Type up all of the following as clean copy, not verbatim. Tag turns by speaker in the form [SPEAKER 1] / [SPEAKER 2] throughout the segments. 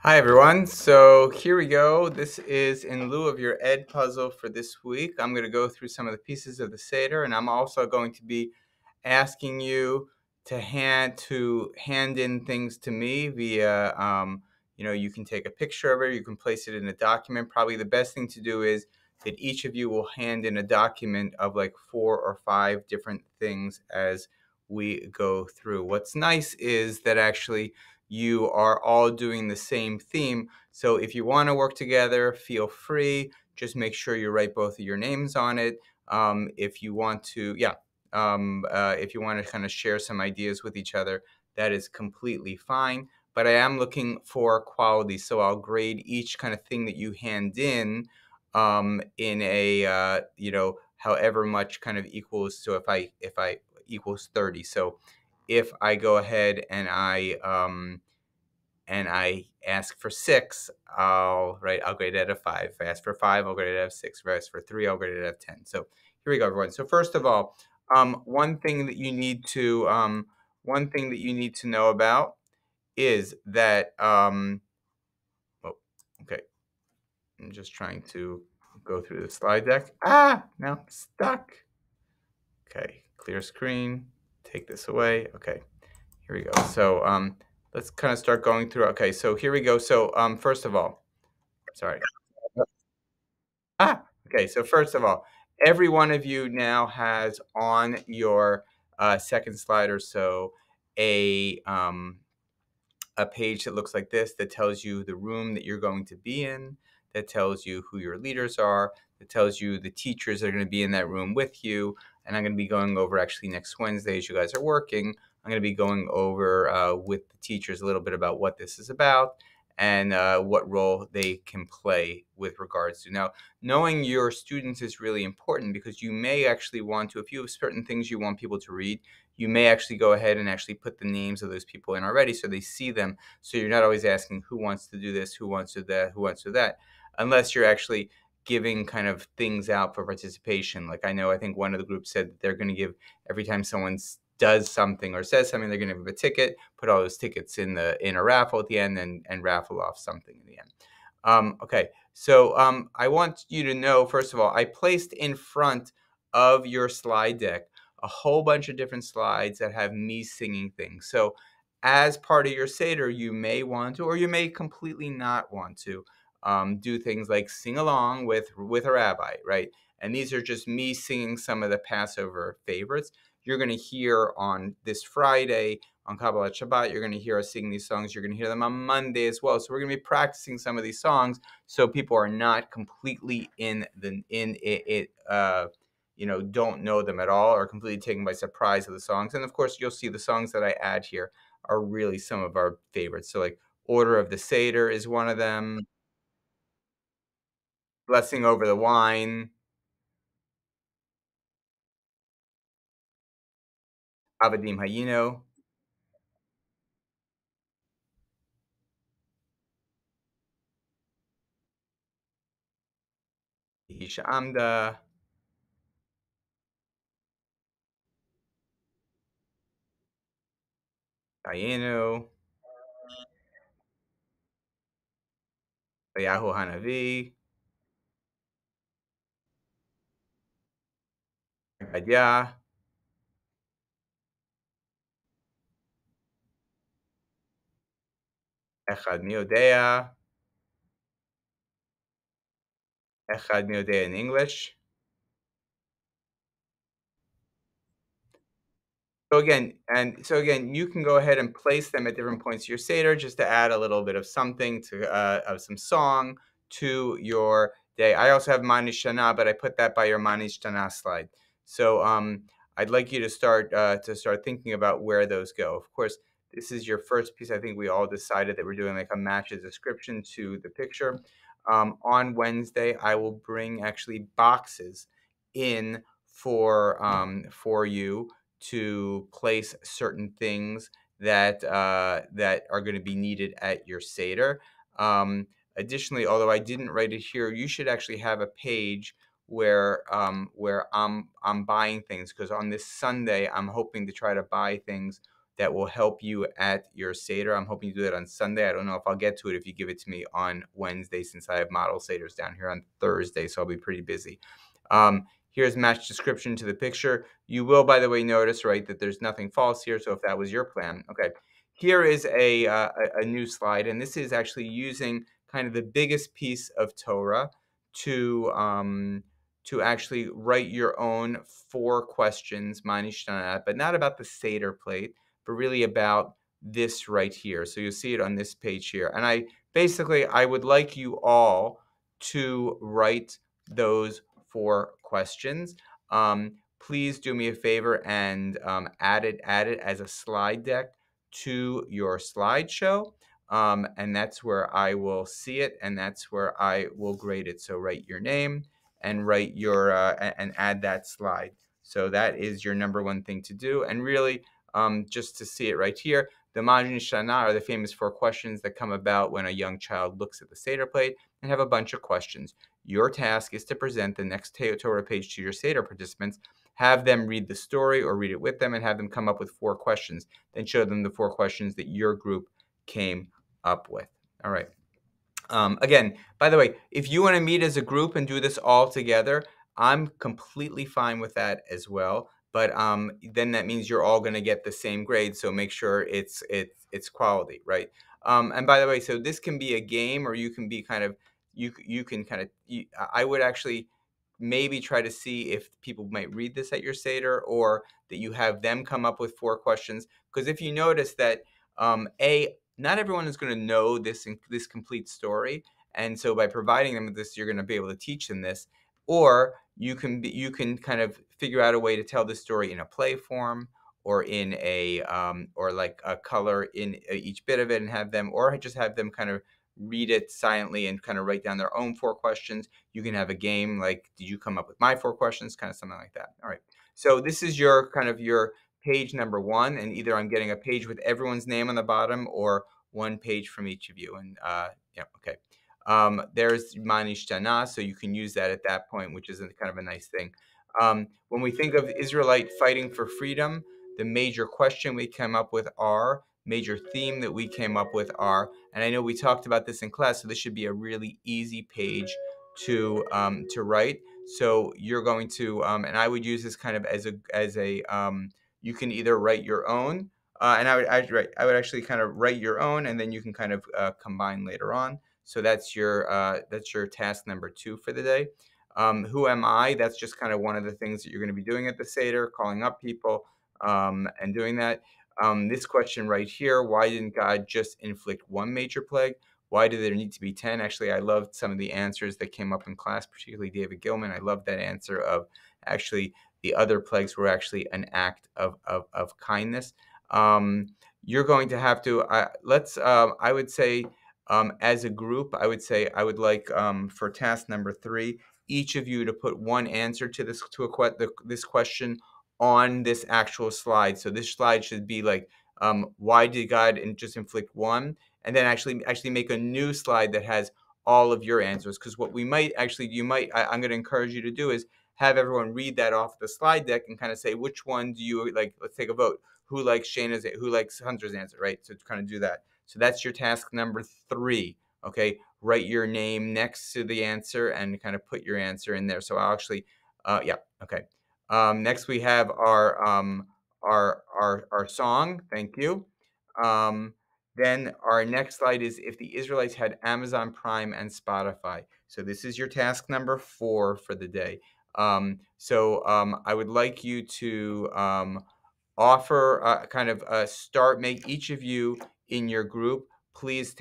[SPEAKER 1] Hi everyone. So here we go. This is in lieu of your Ed puzzle for this week. I'm going to go through some of the pieces of the Seder, and I'm also going to be asking you to hand in things to me via you can take a picture of it, you can place it in a document. Probably the best thing to do is that each of you will hand in a document of like 4 or 5 different things as we go through. What's nice is that actually you are all doing the same theme. So if you want to work together, feel free. Just make sure you write both of your names on it. If you want to, if you want to kind of share some ideas with each other, that is completely fine. But I am looking for quality, so I'll grade each kind of thing that you hand in a however much kind of equals. So if I equals 30. So if I go ahead and I ask for 6, I'll grade it out of 5. If I ask for 5, I'll grade it out of 6. If I ask for 3, I'll grade it out of 10. So here we go, everyone. So first of all, one thing that you need to know about is that oh, okay. I'm just trying to go through the slide deck. Now I'm stuck. Okay, clear screen. Take this away. Okay. Here we go. So let's kind of start going through. Okay, so here we go. So first of all, sorry. Okay. So first of all, every one of you now has on your second slide or so a um, a page that looks like this that tells you the room that you're going to be in, that tells you who your leaders are, that tells you the teachers that are going to be in that room with you. And I'm going to be going over actually next Wednesday as you guys are working. I'm going to be going over with the teachers a little bit about what this is about and what role they can play with regards to. Now, knowing your students is really important because you may actually want to, if you have certain things you want people to read, you may actually go ahead and actually put the names of those people in already so they see them. So you're not always asking who wants to do this, who wants to do that, who wants to do that, unless you're actually giving kind of things out for participation. Like I think one of the groups said that they're going to give every time someone does something or says something, they're going to give a ticket, put all those tickets in a raffle at the end and raffle off something in the end. Okay, so I want you to know, first of all, I placed in front of your slide deck a whole bunch of different slides that have me singing things. So as part of your Seder, you may want to, or you may completely not want to, do things like sing along with a rabbi, right? And these are just me singing some of the Passover favorites. You're going to hear on this Friday on Kabbalat Shabbat, you're going to hear us sing these songs. You're going to hear them on Monday as well. So we're going to be practicing some of these songs so people are not completely in it, don't know them at all or completely taken by surprise of the songs. And of course, you'll see the songs that I add here are really some of our favorites. So like Order of the Seder is one of them. Blessing over the Wine, Avadim Hayino, Isha Amda, Dayenu, Yahu Hanavi, Gadya, Echad Miodea, Echad Miodea in English. So again, you can go ahead and place them at different points of your Seder just to add a little bit of something to of some song to your day. I also have Manish Shana, but I put that by your Manish Shana slide. So I'd like you to start thinking about where those go. Of course, this is your first piece. I think we all decided that we're doing like a match a description to the picture. On Wednesday, I will bring actually boxes in for you to place certain things that are going to be needed at your Seder. Additionally, although I didn't write it here, you should actually have a page where I'm buying things because on this Sunday I'm hoping to try to buy things that will help you at your Seder. I'm hoping to do that on Sunday. I don't know if I'll get to it if you give it to me on Wednesday, since I have model Seders down here on Thursday, so I'll be pretty busy. Here's match description to the picture. You will, by the way, notice, right, that there's nothing false here, so if that was your plan. Okay. Here is a new slide, and this is actually using kind of the biggest piece of Torah to actually write your own 4 questions, Manishtana, but not about the Seder plate, but really about this right here. So you'll see it on this page here. And I would like you all to write those 4 questions. Please do me a favor and add it as a slide deck to your slideshow. And that's where I will see it, and that's where I will grade it. So write your name and write your and add that slide. So that is your number 1 thing to do. And really, just to see it right here, the Majin Shana are the famous 4 questions that come about when a young child looks at the Seder plate and have a bunch of questions. Your task is to present the next Torah page to your Seder participants, have them read the story or read it with them, and have them come up with 4 questions. Then show them the 4 questions that your group came up with. All right. Again, by the way, if you want to meet as a group and do this all together, I'm completely fine with that as well. But then that means you're all going to get the same grade, so make sure it's quality, right? And by the way, so this can be a game, or you can be kind of you can kind of I would actually maybe try to see if people might read this at your Seder, or that you have them come up with 4 questions. Because if you notice that not everyone is going to know this complete story, and so by providing them with this, you're going to be able to teach them this. Or you can kind of figure out a way to tell the story in a play form, or in a or like a color in each bit of it, and have them, or just have them kind of read it silently and kind of write down their own 4 questions. You can have a game like, did you come up with my 4 questions? Kind of something like that. All right. So this is your kind of your page number 1, and either I'm getting a page with everyone's name on the bottom, or 1 page from each of you. And yeah, okay. There's Manishtana, so you can use that at that point, which is kind of a nice thing. When we think of Israelite fighting for freedom, the major question we came up with are, major theme that we came up with are, and I know we talked about this in class, so this should be a really easy page to write. So you're going to, and I would use this kind of as a you can either write your own, and I would actually kind of write your own, and then you can kind of combine later on. So that's your task number 2 for the day. Who am I? That's just kind of one of the things that you're going to be doing at the Seder, calling up people and doing that. This question right here, why didn't God just inflict 1 major plague? Why did there need to be 10? Actually, I loved some of the answers that came up in class, particularly David Gilman. I loved that answer of actually the other plagues were actually an act of kindness. You're going to have to, I would say, as a group, I would say I would like for task number 3, each of you to put 1 answer to this question on this actual slide. So this slide should be like, why did God just inflict 1? And then actually make a new slide that has all of your answers. Because what I'm going to encourage you to do is have everyone read that off the slide deck and kind of say, which one do you like? Let's take a vote. Who likes who likes Hunter's answer, right? So to kind of do that. So that's your task number 3. Okay, write your name next to the answer and kind of put your answer in there. So I'll actually, yeah, okay. Next we have our song. Thank you. Then our next slide is if the Israelites had Amazon Prime and Spotify. So this is your task number 4 for the day. I would like you to offer make each of you in your group, please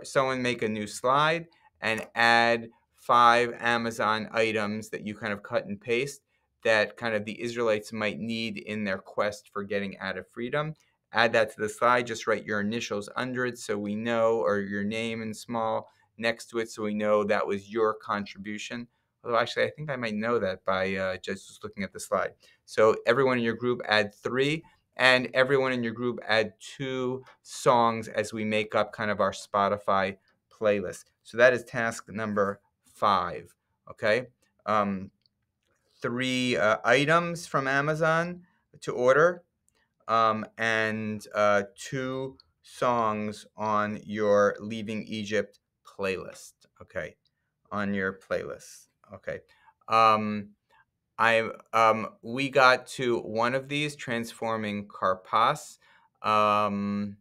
[SPEAKER 1] someone make a new slide and add 5 Amazon items that you kind of cut and paste that kind of the Israelites might need in their quest for getting out of freedom. Add that to the slide. Just write your initials under it so we know, or your name in small next to it so we know that was your contribution. Although actually, I think I might know that by just looking at the slide. So everyone in your group add 3, and everyone in your group add 2 songs as we make up kind of our Spotify playlist. So that is task number 5. Okay. 3 items from Amazon to order. and 2 songs on your Leaving Egypt playlist. Okay, on your playlist. Okay. Um, we got to one of these, transforming Karpas. Um,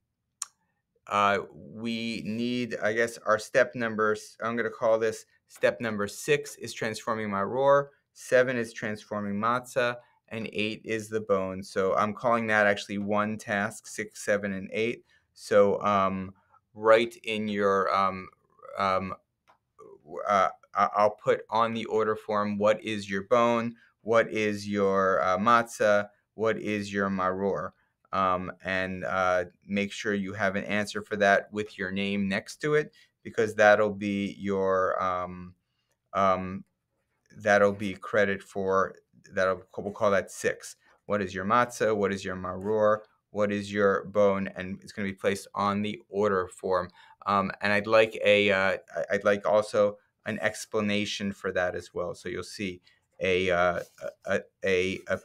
[SPEAKER 1] we need, I guess, our step numbers. I'm going to call this step number 6 is transforming my roar. 7 is transforming matzah, and 8 is the bone. So I'm calling that actually one task, 6, 7, and 8. So write in your um, I'll put on the order form what is your bone, what is your matzah, what is your maror, and make sure you have an answer for that with your name next to it, because that'll be your um, that'll be credit for that'll we'll call that 6. What is your matzah? What is your maror? What is your bone? And it's going to be placed on the order form. And I'd like also an explanation for that as well. So you'll see a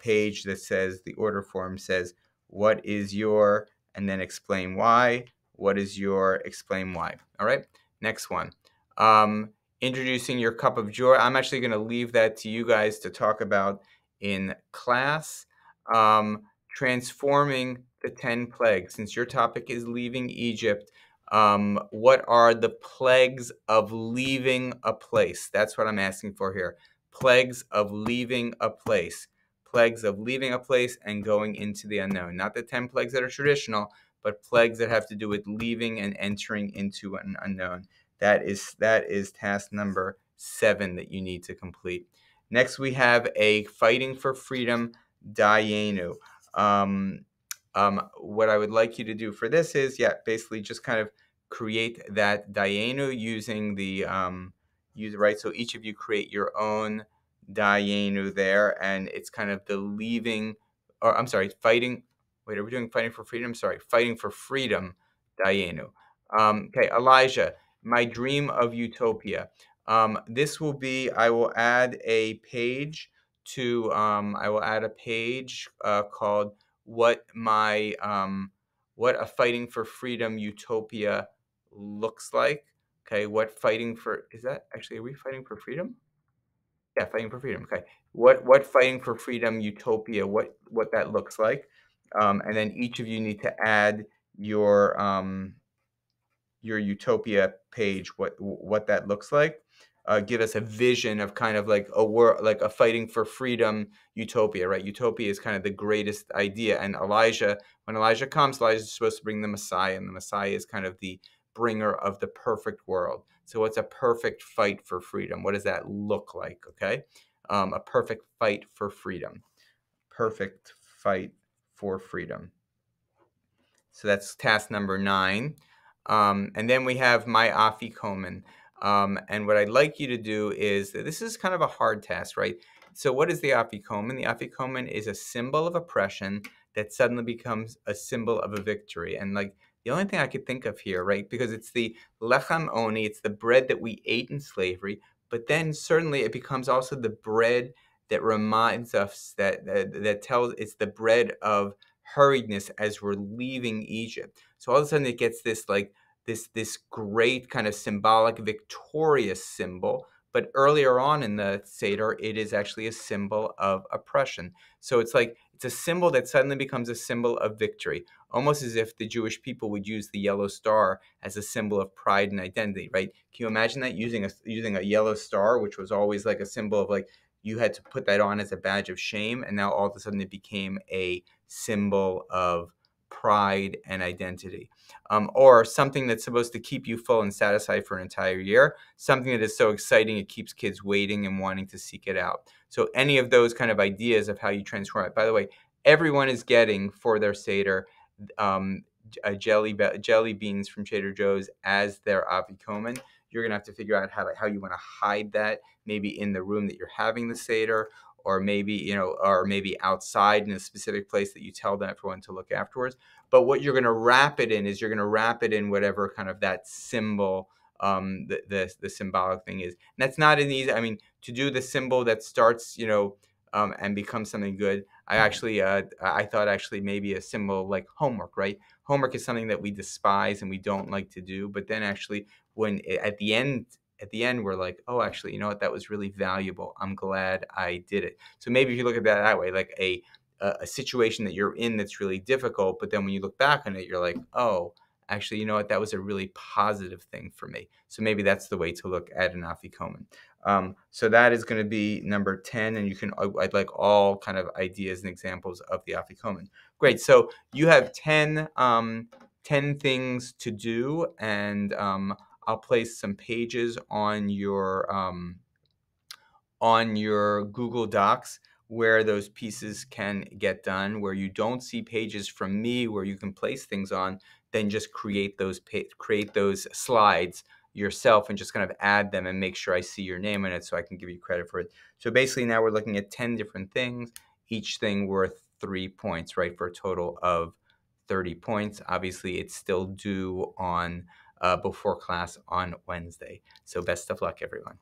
[SPEAKER 1] page that says the order form says what is your, and then explain why. What is your, explain why. All right. Next one. Introducing your cup of joy. I'm actually going to leave that to you guys to talk about in class. Transforming the 10 plagues. Since your topic is leaving Egypt, what are the plagues of leaving a place? That's what I'm asking for here. Plagues of leaving a place. Plagues of leaving a place and going into the unknown. Not the 10 plagues that are traditional, but plagues that have to do with leaving and entering into an unknown. That is task number 7 that you need to complete. Next, we have a fighting for freedom Dayenu. What I would like you to do for this is, basically just kind of create that Dayenu using the right. So each of you create your own Dayenu there, and it's kind of the leaving, or I'm sorry, fighting. Wait, are we doing fighting for freedom? Sorry, fighting for freedom Dayenu. Okay, Elijah, my dream of utopia. This will be, I will add a page to, called what what a fighting for freedom utopia looks like. Okay, what fighting for, is that actually, are we fighting for freedom? Yeah, fighting for freedom. Okay, what fighting for freedom utopia, what that looks like, and then each of you need to add your utopia page, what that looks like. Give us a vision of kind of like a world, like a fighting for freedom utopia, right? Utopia is kind of the greatest idea. And when Elijah comes, Elijah is supposed to bring the Messiah, and the Messiah is kind of the bringer of the perfect world. So what's a perfect fight for freedom? What does that look like? Okay. A perfect fight for freedom. Perfect fight for freedom. So that's task number 9. And then we have my afikomen. And what I'd like you to do is, this is kind of a hard task, right? So what is the afikomen? The afikomen is a symbol of oppression that suddenly becomes a symbol of a victory. And like the only thing I could think of here, right? Because it's the lechem oni, it's the bread that we ate in slavery, but then certainly it becomes also the bread that reminds us that tells, it's the bread of hurriedness as we're leaving Egypt. So all of a sudden it gets this like this great kind of symbolic victorious symbol. But earlier on in the Seder, it is actually a symbol of oppression. So it's like it's a symbol that suddenly becomes a symbol of victory, almost as if the Jewish people would use the yellow star as a symbol of pride and identity, right? Can you imagine that, using a yellow star, which was always like a symbol of like you had to put that on as a badge of shame, and now all of a sudden it became a symbol of pride and identity, or something that's supposed to keep you full and satisfied for an entire year, something that is so exciting it keeps kids waiting and wanting to seek it out. So any of those kind of ideas of how you transform it. By the way, everyone is getting for their Seder jelly beans from Trader Joe's as their afikomen. You're gonna have to figure out how you want to hide that, maybe in the room that you're having the Seder, or maybe outside in a specific place that you tell them everyone to look afterwards. But what you're going to wrap it in is you're going to wrap it in whatever kind of that symbol, the symbolic thing is. And that's not an easy. I mean, to do the symbol that starts, and become something good. I thought actually maybe a symbol like homework, right? Homework is something that we despise and we don't like to do, but then actually at the end we're like, oh, actually, you know what, that was really valuable, I'm glad I did it. So maybe if you look at that way, like a situation that you're in that's really difficult, but then when you look back on it, you're like, oh, actually, you know what, that was a really positive thing for me. So maybe that's the way to look at an afikomen. So that is going to be number 10, and you can, I'd like all kind of ideas and examples of the afikomen. Great, so you have 10 things to do, and I'll place some pages on your Google Docs where those pieces can get done. Where you don't see pages from me where you can place things on, then just create those slides yourself and just kind of add them and make sure I see your name in it so I can give you credit for it. So basically now we're looking at 10 different things, each thing worth 3 points, right, for a total of 30 points. Obviously, it's still due on before class on Wednesday. So best of luck, everyone.